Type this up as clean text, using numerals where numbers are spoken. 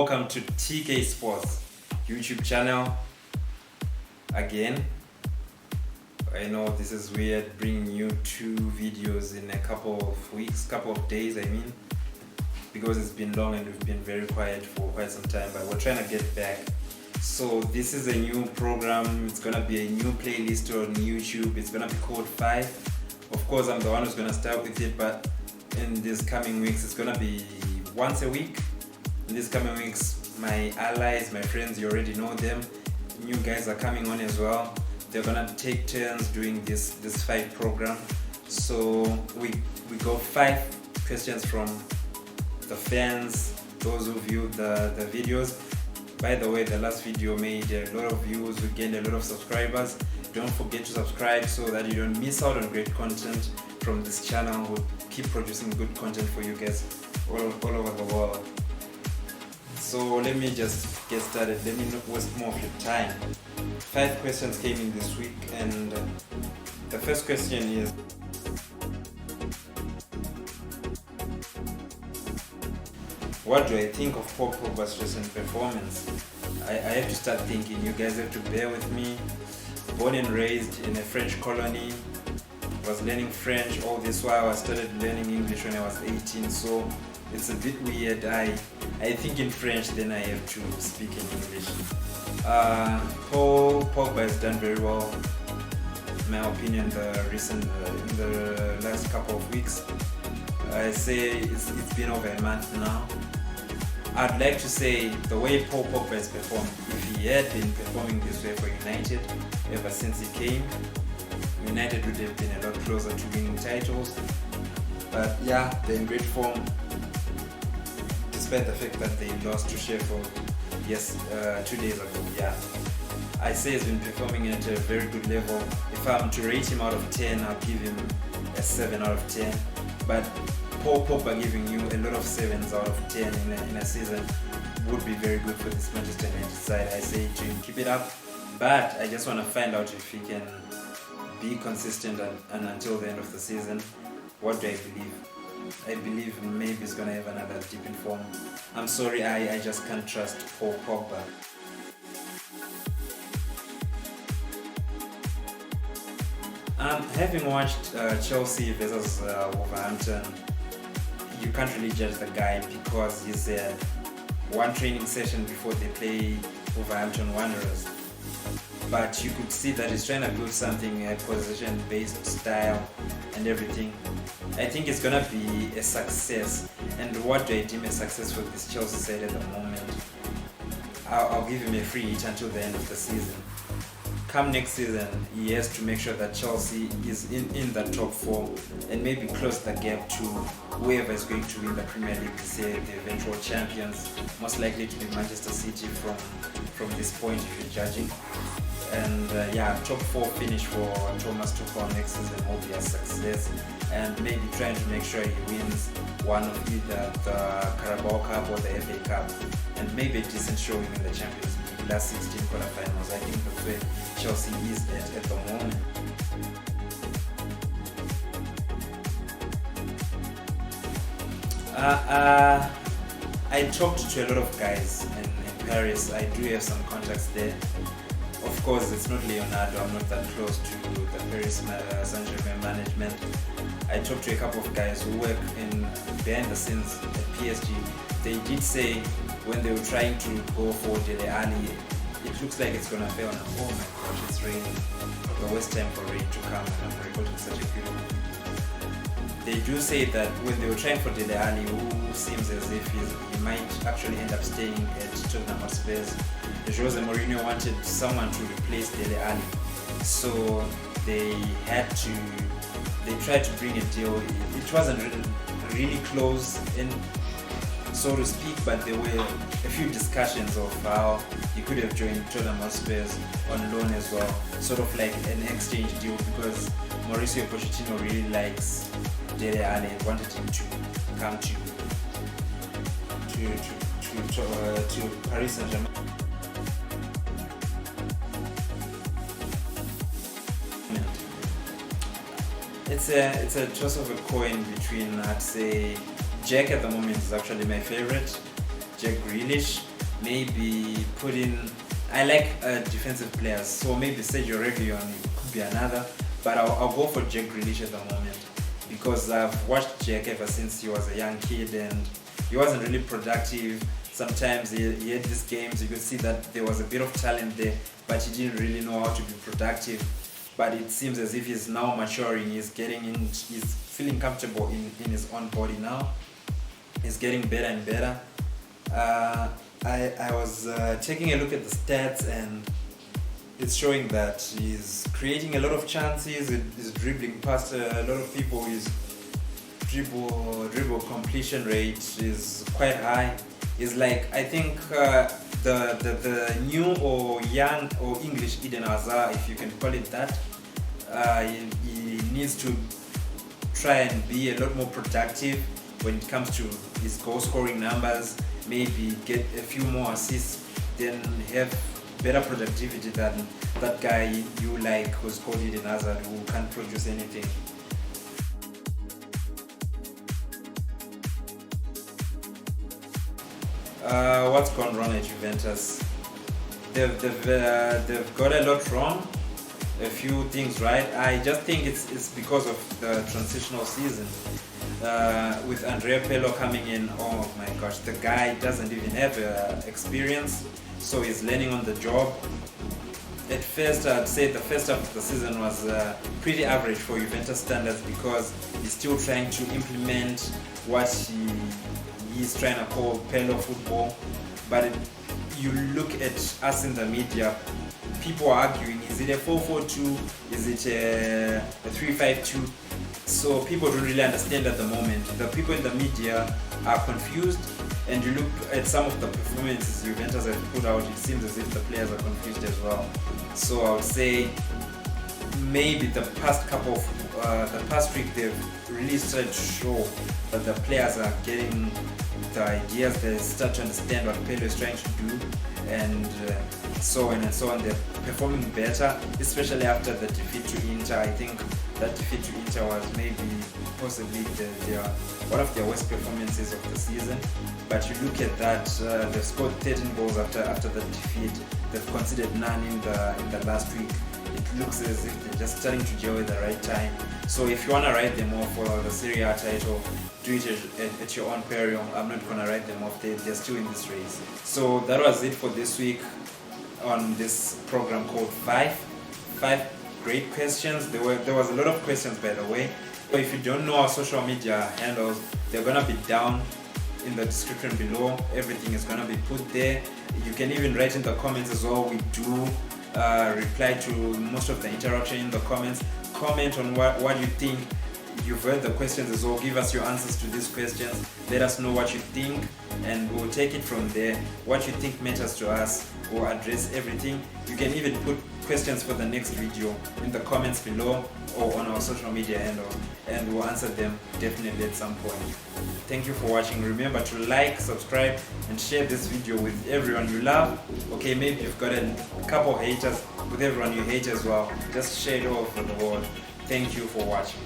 welcome to TK Sports YouTube channel again. I know this is weird bringing you 2 videos in a couple of days, because it's been long and we've been very quiet for quite some time, but we're trying to get back. So this is a new program. It's gonna be a new playlist on YouTube. It's gonna be called 5. Of course, I'm the one who's gonna start with it, but in these coming weeks it's gonna be once a week. In these coming weeks, my allies, my friends, you already know them, new guys are coming on as well. They're gonna take turns doing this 5 program. So we go 5 questions from the fans, those who viewed the videos. By the way, the last video made a lot of views, we gained a lot of subscribers. Don't forget to subscribe so that you don't miss out on great content from this channel. We'll keep producing good content for you guys all over the world. So let me just get started. Let me not waste more of your time. 5 questions came in this week, and the first question is, what do I think of Paul Pogba's recent performance? I have to start thinking. You guys have to bear with me. Born and raised in a French colony, was learning French all this while. I started learning English when I was 18, so it's a bit weird. I think in French, then I have to speak in English. Paul Pogba has done very well, in my opinion, in the last couple of weeks. I say it's been over a month now. I'd like to say the way Paul Pogba has performed, if he had been performing this way for United ever since he came, United would have been a lot closer to winning titles. But yeah, they're in great form, despite the fact that they lost to Sheffield 2 days ago. Yeah, I say he's been performing at a very good level. If I'm to rate him out of 10, I'll give him a 7 out of 10. But Paul Pogba giving you a lot of 7s out of 10 in a season would be very good for this Manchester United side. I say to him, keep it up, but I just want to find out if he can be consistent and until the end of the season. What do I believe? I believe maybe he's going to have another dip in form. I'm sorry, I just can't trust Paul Pogba. Having watched Chelsea versus Wolverhampton, you can't really judge the guy because he's one training session before they play Wolverhampton Wanderers. But you could see that he's trying to build something, a possession-based style and everything. I think it's gonna be a success. And what do I deem a success for this Chelsea side at the moment? I'll give him a free hit until the end of the season. Come next season, he has to make sure that Chelsea is in the top 4 and maybe close the gap to whoever is going to win the Premier League this year, the eventual champions. Most likely to be Manchester City from this point if you're judging. And top 4 finish for Thomas Tuchel next season will be a success, and maybe trying to make sure he wins one of either the Carabao Cup or the FA Cup, and maybe a decent showing in the Champions League, last 16 quarterfinals. I think that's where Chelsea is at the moment. I talked to a lot of guys in Paris. I do have some contacts there. Of course, it's not Leonardo. I'm not that close to the Paris Saint-Germain management. I talked to a couple of guys who work behind the scenes at PSG. They did say when they were trying to go for Dele Alli, it looks like it's gonna fail now. Oh my gosh, it's raining. The worst time for rain to come, and I'm recording such a beautiful. They do say that when they were trying for Dele Alli, who seems as if he might actually end up staying at Tottenham Hotspur, Jose Mourinho wanted someone to replace Dele Alli, so they tried to bring a deal. It wasn't really close, so to speak, but there were a few discussions of how he could have joined Tottenham Hotspur on loan as well, sort of like an exchange deal, because Mauricio Pochettino really likes Dele Alli and wanted him to come to Paris Saint-Germain. It's a toss of a coin between, I'd say, Jack at the moment is actually my favorite, Jack Grealish, maybe put in. I like defensive players, so maybe Sergio Reguilon could be another, but I'll go for Jack Grealish at the moment because I've watched Jack ever since he was a young kid and he wasn't really productive. Sometimes he had these games, you could see that there was a bit of talent there, but he didn't really know how to be productive. But it seems as if he's now maturing, he's feeling comfortable in his own body now. He's getting better and better. I was taking a look at the stats and it's showing that he's creating a lot of chances, he's dribbling past a lot of people, his dribble completion rate is quite high. It's like, I think the new or young or English Eden Hazard, if you can call it that, he needs to try and be a lot more productive when it comes to his goal scoring numbers, maybe get a few more assists, then have better productivity than that guy you like who's called Eden Hazard, who can't produce anything. What's gone wrong at Juventus? They've got a lot wrong, a few things right. I just think it's because of the transitional season. With Andrea Pirlo coming in, oh my gosh, the guy doesn't even have experience, so he's learning on the job. At first, I'd say the first half of the season was pretty average for Juventus standards because he's still trying to implement what he's trying to call Pirlo football. But you look at us in the media, people are arguing, is it a 4-4-2, is it a 3-5-2? So people don't really understand at the moment. The people in the media are confused, and you look at some of the performances Juventus have put out, it seems as if the players are confused as well. So I would say maybe the past week they've really started to show that the players are getting the ideas, they start to understand what Pedro is trying to do, and so on and so on. They're performing better, especially after the defeat to Inter. I think that defeat to Inter was maybe possibly one of their worst performances of the season. But you look at that, they've scored 13 goals after the defeat. They've conceded none in the last week. It looks as if they're just starting to gel at the right time. So if you want to write them off for the Serie A title, do it at your own peril. I'm not going to write them off. They're still in this race. So that was it for this week on this program called Five Great Questions. There was a lot of questions, by the way. So if you don't know our social media handles, they're going to be down in the description below. Everything is going to be put there. You can even write in the comments as well. We do reply to most of the interaction in the comments. Comment on what you think. You've heard the questions as well. Give us your answers to these questions. Let us know what you think, and we'll take it from there. What you think matters to us. We'll address everything. You can even put questions for the next video in the comments below or on our social media handle, and we'll answer them definitely at some point. Thank you for watching. Remember to like, subscribe, and share this video with everyone you love. Okay, maybe you've got a couple haters, with everyone you hate as well. Just share it all for the world. Thank you for watching.